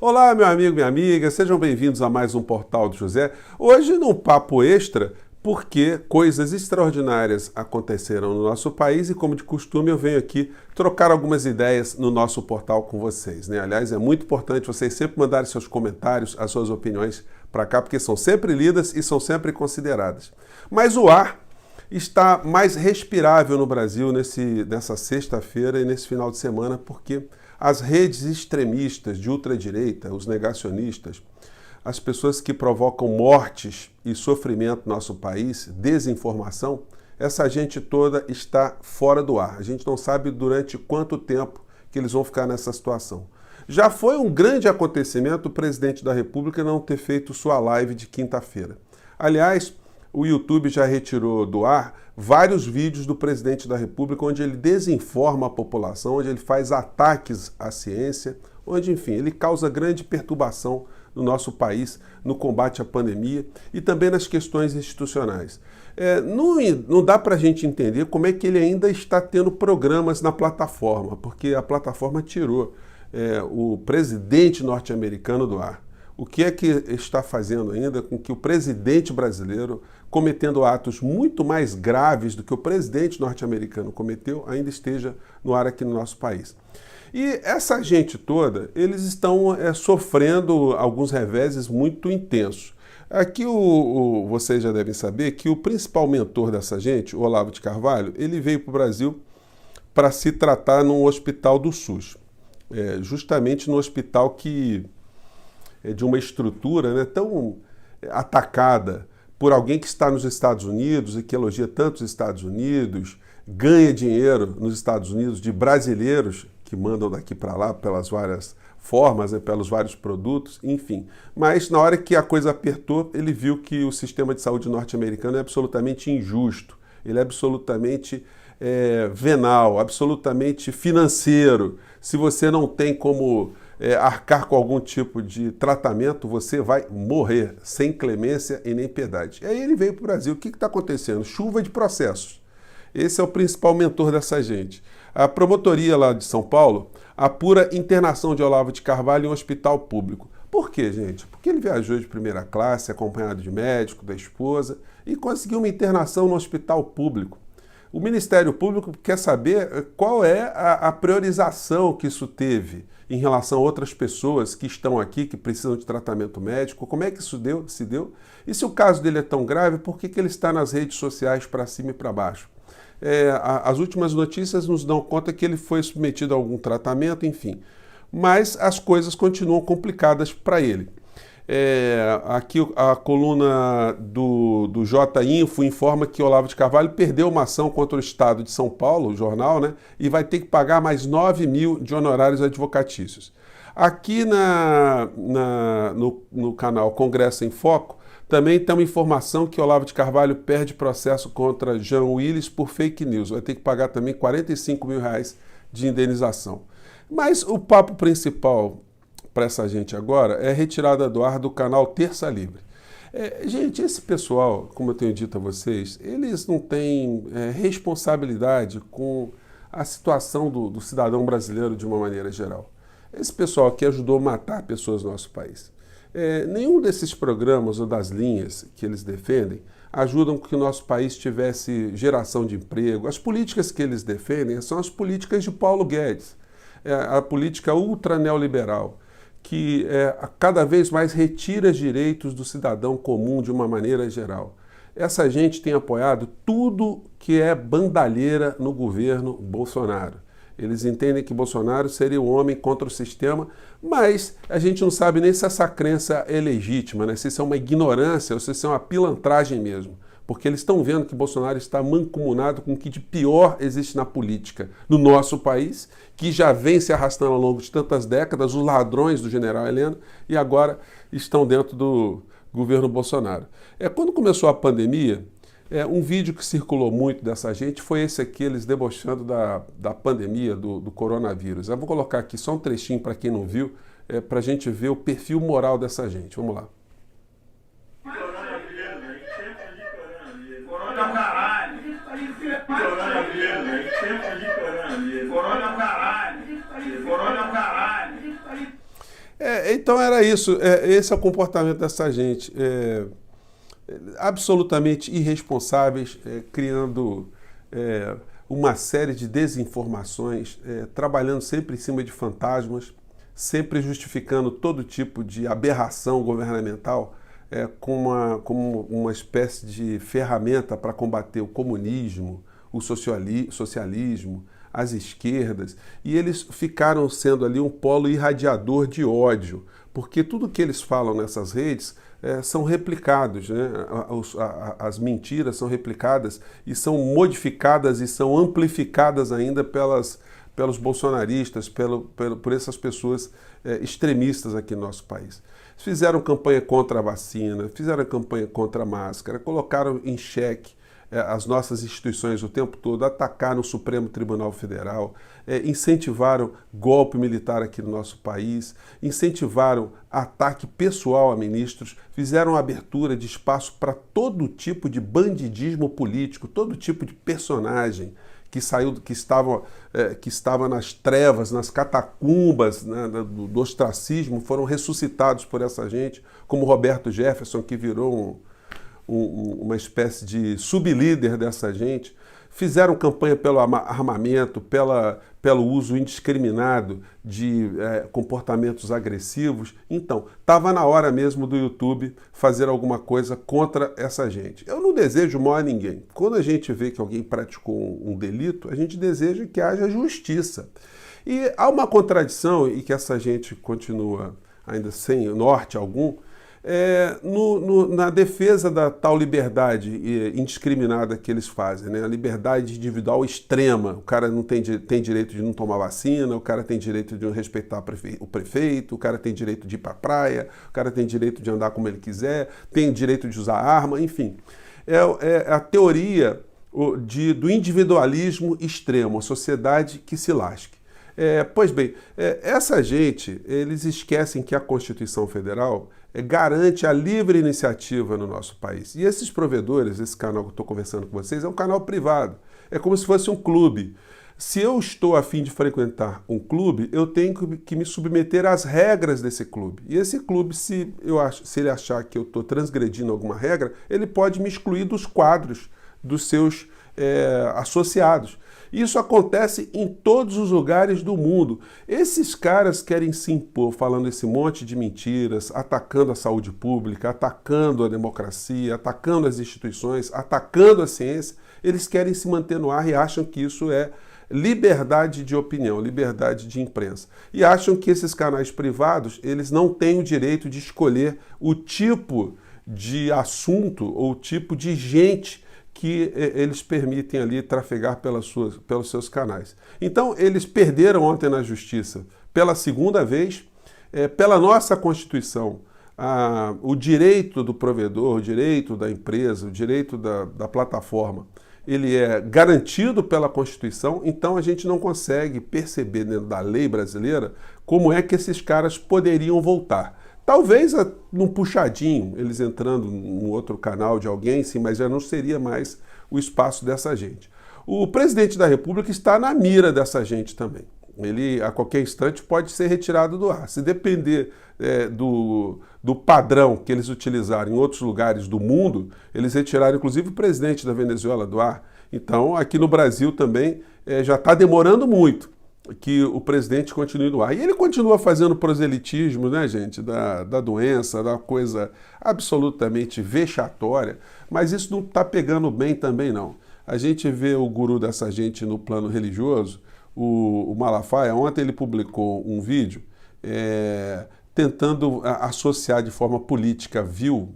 Olá, meu amigo, minha amiga, sejam bem-vindos a mais um Portal do José. Hoje num papo extra, porque coisas extraordinárias aconteceram no nosso país e, como de costume, eu venho aqui trocar algumas ideias no nosso portal com vocês, né? Aliás, é muito importante vocês sempre mandarem seus comentários, as suas opiniões para cá, porque são sempre lidas e são sempre consideradas. Mas o ar está mais respirável no Brasil nessa sexta-feira e nesse final de semana, porque as redes extremistas de ultradireita, os negacionistas, as pessoas que provocam mortes e sofrimento no nosso país, desinformação, essa gente toda está fora do ar. A gente não sabe durante quanto tempo que eles vão ficar nessa situação. Já foi um grande acontecimento o presidente da República não ter feito sua live de quinta-feira. Aliás, o YouTube já retirou do ar vários vídeos do presidente da República onde ele desinforma a população, onde ele faz ataques à ciência, onde, enfim, ele causa grande perturbação no nosso país no combate à pandemia e também nas questões institucionais. Não dá para a gente entender como é que ele ainda está tendo programas na plataforma, porque a plataforma tirou o presidente norte-americano do ar. O que é que está fazendo ainda com que o presidente brasileiro, cometendo atos muito mais graves do que o presidente norte-americano cometeu, ainda esteja no ar aqui no nosso país? E essa gente toda, eles estão sofrendo alguns reveses muito intensos. Aqui vocês já devem saber que o principal mentor dessa gente, o Olavo de Carvalho, ele veio para o Brasil para se tratar num hospital do SUS. Justamente no hospital que de uma estrutura tão atacada por alguém que está nos Estados Unidos e que elogia tanto os Estados Unidos, ganha dinheiro nos Estados Unidos de brasileiros que mandam daqui para lá pelas várias formas, pelos vários produtos, enfim. Mas na hora que a coisa apertou, ele viu que o sistema de saúde norte-americano é absolutamente injusto, ele é absolutamente venal, absolutamente financeiro. Se você não tem como arcar com algum tipo de tratamento, você vai morrer sem clemência e nem piedade. E aí ele veio para o Brasil. O que está acontecendo? Chuva de processos. Esse é o principal mentor dessa gente. A promotoria lá de São Paulo apura internação de Olavo de Carvalho em um hospital público. Por quê, gente? Porque ele viajou de primeira classe, acompanhado de médico, da esposa, e conseguiu uma internação no hospital público. O Ministério Público quer saber qual é a priorização que isso teve em relação a outras pessoas que estão aqui, que precisam de tratamento médico, como é que isso se deu? E se o caso dele é tão grave, por que ele está nas redes sociais para cima e para baixo? As últimas notícias nos dão conta que ele foi submetido a algum tratamento, enfim. Mas as coisas continuam complicadas para ele. Aqui a coluna do J-Info informa que Olavo de Carvalho perdeu uma ação contra o Estado de São Paulo, o jornal, e vai ter que pagar mais 9 mil de honorários advocatícios. Aqui no canal Congresso em Foco, também tem uma informação que Olavo de Carvalho perde processo contra Jean Willis por fake news. Vai ter que pagar também 45 mil reais de indenização. Mas o papo principal para essa gente agora é retirada do ar do canal Terça Livre. Gente, esse pessoal, como eu tenho dito a vocês, eles não têm responsabilidade com a situação do cidadão brasileiro de uma maneira geral. Esse pessoal aqui ajudou a matar pessoas no nosso país. Nenhum desses programas ou das linhas que eles defendem ajudam que o nosso país tivesse geração de emprego. As políticas que eles defendem são as políticas de Paulo Guedes, a política ultra neoliberal, que cada vez mais retira direitos do cidadão comum de uma maneira geral. Essa gente tem apoiado tudo que é bandalheira no governo Bolsonaro. Eles entendem que Bolsonaro seria um homem contra o sistema, mas a gente não sabe nem se essa crença é legítima, se isso é uma ignorância ou se isso é uma pilantragem mesmo. Porque eles estão vendo que Bolsonaro está mancomunado com o que de pior existe na política no nosso país, que já vem se arrastando ao longo de tantas décadas, os ladrões do general Heleno, e agora estão dentro do governo Bolsonaro. Quando começou a pandemia, um vídeo que circulou muito dessa gente foi esse aqui, eles debochando da pandemia, do coronavírus. Eu vou colocar aqui só um trechinho para quem não viu, para a gente ver o perfil moral dessa gente. Vamos lá. Corona caralho. Corona caralho. Corona caralho. Então era isso. Esse é o comportamento dessa gente. Absolutamente irresponsáveis, criando uma série de desinformações, trabalhando sempre em cima de fantasmas, sempre justificando todo tipo de aberração governamental como uma espécie de ferramenta para combater o comunismo, o socialismo, as esquerdas, e eles ficaram sendo ali um polo irradiador de ódio, porque tudo que eles falam nessas redes são replicados, né? As mentiras são replicadas e são modificadas e são amplificadas ainda pelos bolsonaristas, por essas pessoas extremistas aqui no nosso país. Fizeram campanha contra a vacina, fizeram campanha contra a máscara, colocaram em xeque as nossas instituições o tempo todo, atacaram o Supremo Tribunal Federal, incentivaram golpe militar aqui no nosso país, incentivaram ataque pessoal a ministros, fizeram abertura de espaço para todo tipo de bandidismo político, todo tipo de personagem que estava nas trevas, nas catacumbas, né, do ostracismo, foram ressuscitados por essa gente, como Roberto Jefferson, que virou uma espécie de sublíder dessa gente. Fizeram campanha pelo armamento, pelo uso indiscriminado de comportamentos agressivos. Então, estava na hora mesmo do YouTube fazer alguma coisa contra essa gente. Eu não desejo mal a ninguém. Quando a gente vê que alguém praticou um delito, a gente deseja que haja justiça. E há uma contradição, e que essa gente continua ainda sem norte algum, na defesa da tal liberdade indiscriminada que eles fazem, né? A liberdade individual extrema. O cara não tem direito de não tomar vacina, o cara tem direito de não respeitar o prefeito, o cara tem direito de ir para a praia, o cara tem direito de andar como ele quiser, tem direito de usar arma, enfim. É a teoria do individualismo extremo, a sociedade que se lasque. Pois bem, essa gente, eles esquecem que a Constituição Federal garante a livre iniciativa no nosso país. E esses provedores, esse canal que eu estou conversando com vocês, é um canal privado. É como se fosse um clube. Se eu estou a fim de frequentar um clube, eu tenho que me submeter às regras desse clube. E esse clube, se ele achar que eu estou transgredindo alguma regra, ele pode me excluir dos quadros dos seus associados. Isso acontece em todos os lugares do mundo. Esses caras querem se impor falando esse monte de mentiras, atacando a saúde pública, atacando a democracia, atacando as instituições, atacando a ciência. Eles querem se manter no ar e acham que isso é liberdade de opinião, liberdade de imprensa. E acham que esses canais privados, eles não têm o direito de escolher o tipo de assunto ou o tipo de gente que eles permitem ali trafegar pelos seus canais. Então, eles perderam ontem na justiça, pela segunda vez, pela nossa Constituição, o direito do provedor, o direito da empresa, o direito da plataforma, ele é garantido pela Constituição, então a gente não consegue perceber dentro da lei brasileira como é que esses caras poderiam voltar. Talvez num puxadinho, eles entrando num outro canal de alguém, sim, mas já não seria mais o espaço dessa gente. O presidente da República está na mira dessa gente também. Ele, a qualquer instante, pode ser retirado do ar. Se depender do padrão que eles utilizaram em outros lugares do mundo, eles retiraram, inclusive, o presidente da Venezuela do ar. Então, aqui no Brasil também já está demorando muito que o presidente continue no ar. E ele continua fazendo proselitismo, né, gente, da doença, da coisa absolutamente vexatória, mas isso não está pegando bem também, não. A gente vê o guru dessa gente no plano religioso, o Malafaia. Ontem ele publicou um vídeo tentando associar de forma política vil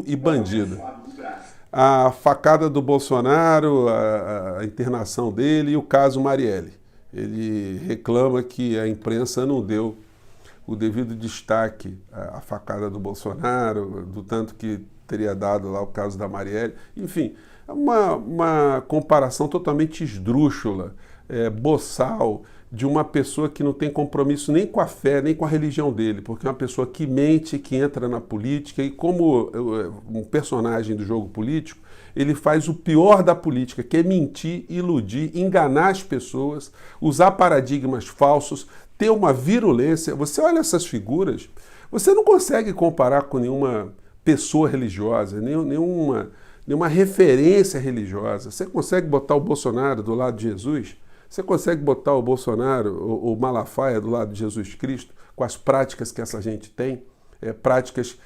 e bandida. A facada do Bolsonaro, a internação dele e o caso Marielle. Ele reclama que a imprensa não deu o devido destaque à facada do Bolsonaro, do tanto que teria dado lá o caso da Marielle. Enfim, é uma comparação totalmente esdrúxula, boçal, de uma pessoa que não tem compromisso nem com a fé, nem com a religião dele, porque é uma pessoa que mente, que entra na política e, como um personagem do jogo político, ele faz o pior da política, que é mentir, iludir, enganar as pessoas, usar paradigmas falsos, ter uma virulência. Você olha essas figuras, você não consegue comparar com nenhuma pessoa religiosa, nenhuma referência religiosa. Você consegue botar o Bolsonaro do lado de Jesus? Você consegue botar o Bolsonaro, o Malafaia, do lado de Jesus Cristo, com as práticas que essa gente tem? Práticas,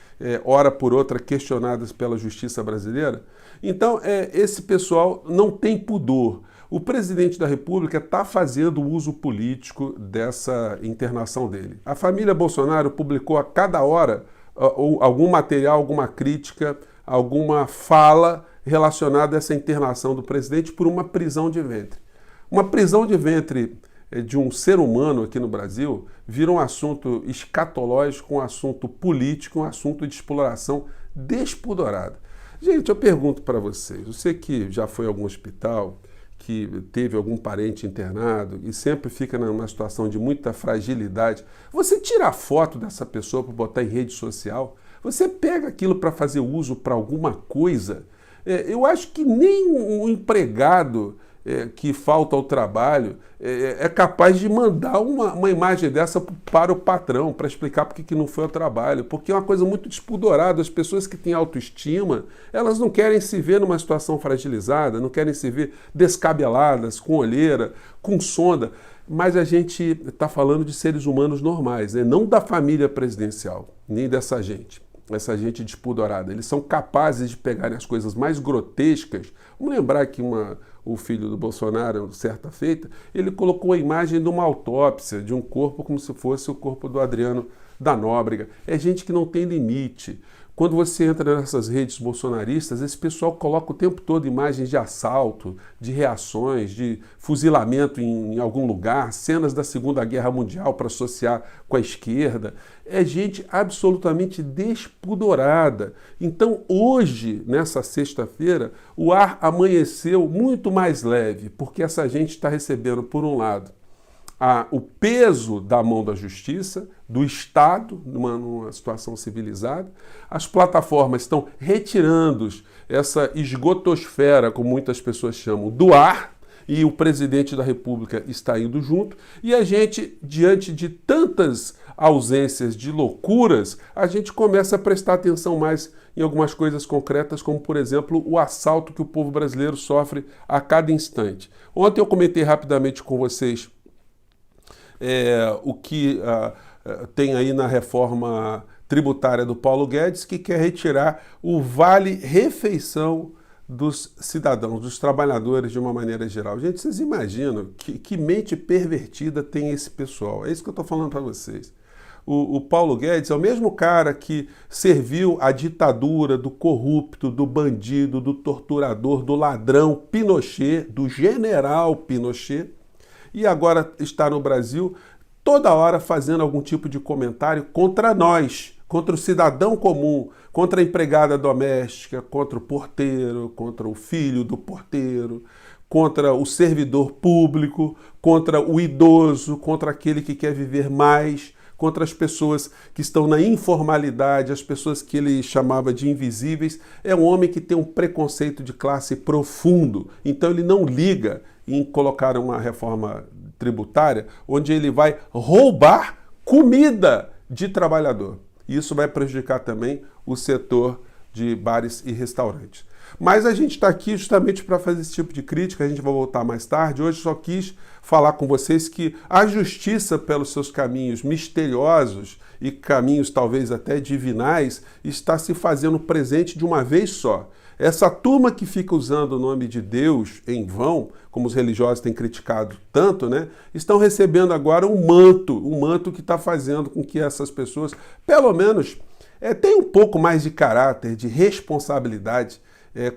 hora por outra, questionadas pela justiça brasileira? Então, esse pessoal não tem pudor. O presidente da República está fazendo uso político dessa internação dele. A família Bolsonaro publicou a cada hora algum material, alguma crítica, alguma fala relacionada a essa internação do presidente por uma prisão de ventre. Uma prisão de ventre de um ser humano aqui no Brasil vira um assunto escatológico, um assunto político, um assunto de exploração despudorada. Gente, eu pergunto para vocês, você que já foi a algum hospital, que teve algum parente internado e sempre fica numa situação de muita fragilidade, você tira a foto dessa pessoa para botar em rede social? Você pega aquilo para fazer uso para alguma coisa? Eu acho que nem um empregado que falta ao trabalho é capaz de mandar uma imagem dessa para o patrão, para explicar por que não foi ao trabalho, porque é uma coisa muito despudorada. As pessoas que têm autoestima, elas não querem se ver numa situação fragilizada, não querem se ver descabeladas, com olheira, com sonda, mas a gente está falando de seres humanos normais, né? Não da família presidencial, nem dessa gente. Essa gente despudorada. Eles são capazes de pegarem as coisas mais grotescas. Vamos lembrar que o filho do Bolsonaro, certa feita, ele colocou a imagem de uma autópsia de um corpo como se fosse o corpo do Adriano da Nóbrega. É gente que não tem limite. Quando você entra nessas redes bolsonaristas, esse pessoal coloca o tempo todo imagens de assalto, de reações, de fuzilamento em algum lugar, cenas da Segunda Guerra Mundial para associar com a esquerda. É gente absolutamente despudorada. Então, hoje, nessa sexta-feira, o ar amanheceu muito mais leve, porque essa gente está recebendo, por um lado, o peso da mão da justiça, do Estado, numa situação civilizada. As plataformas estão retirando essa esgotosfera, como muitas pessoas chamam, do ar, e o presidente da República está indo junto. E a gente, diante de tantas ausências de loucuras, a gente começa a prestar atenção mais em algumas coisas concretas, como, por exemplo, o assalto que o povo brasileiro sofre a cada instante. Ontem eu comentei rapidamente com vocês o que tem aí na reforma tributária do Paulo Guedes, que quer retirar o vale-refeição dos cidadãos, dos trabalhadores de uma maneira geral. Gente, vocês imaginam que mente pervertida tem esse pessoal? É isso que eu estou falando para vocês. O Paulo Guedes é o mesmo cara que serviu a ditadura do corrupto, do bandido, do torturador, do ladrão Pinochet, do general Pinochet, e agora está no Brasil toda hora fazendo algum tipo de comentário contra nós, contra o cidadão comum, contra a empregada doméstica, contra o porteiro, contra o filho do porteiro, contra o servidor público, contra o idoso, contra aquele que quer viver mais, contra as pessoas que estão na informalidade, as pessoas que ele chamava de invisíveis. É um homem que tem um preconceito de classe profundo, então ele não liga em colocar uma reforma tributária onde ele vai roubar comida de trabalhador. Isso vai prejudicar também o setor de bares e restaurantes. Mas a gente está aqui justamente para fazer esse tipo de crítica, a gente vai voltar mais tarde. Hoje só quis falar com vocês que a justiça, pelos seus caminhos misteriosos e caminhos talvez até divinais, está se fazendo presente de uma vez só. Essa turma que fica usando o nome de Deus em vão, como os religiosos têm criticado tanto, né, estão recebendo agora um manto que está fazendo com que essas pessoas, pelo menos, tenham um pouco mais de caráter, de responsabilidade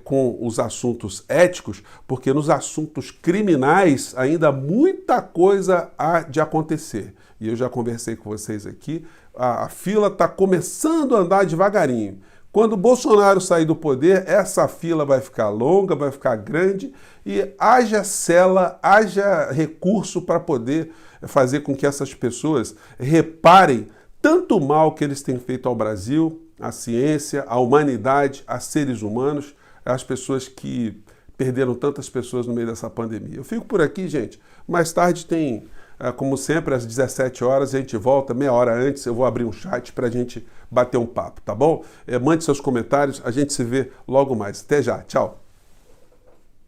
com os assuntos éticos, porque nos assuntos criminais ainda há muita coisa há de acontecer. E eu já conversei com vocês aqui, a fila está começando a andar devagarinho. Quando o Bolsonaro sair do poder, essa fila vai ficar longa, vai ficar grande e haja cela, haja recurso para poder fazer com que essas pessoas reparem tanto o mal que eles têm feito ao Brasil, à ciência, à humanidade, a seres humanos, às pessoas que perderam tantas pessoas no meio dessa pandemia. Eu fico por aqui, gente. Mais tarde tem como sempre, às 17 horas, a gente volta meia hora antes, eu vou abrir um chat para a gente bater um papo, tá bom? Mande seus comentários, a gente se vê logo mais. Até já, tchau!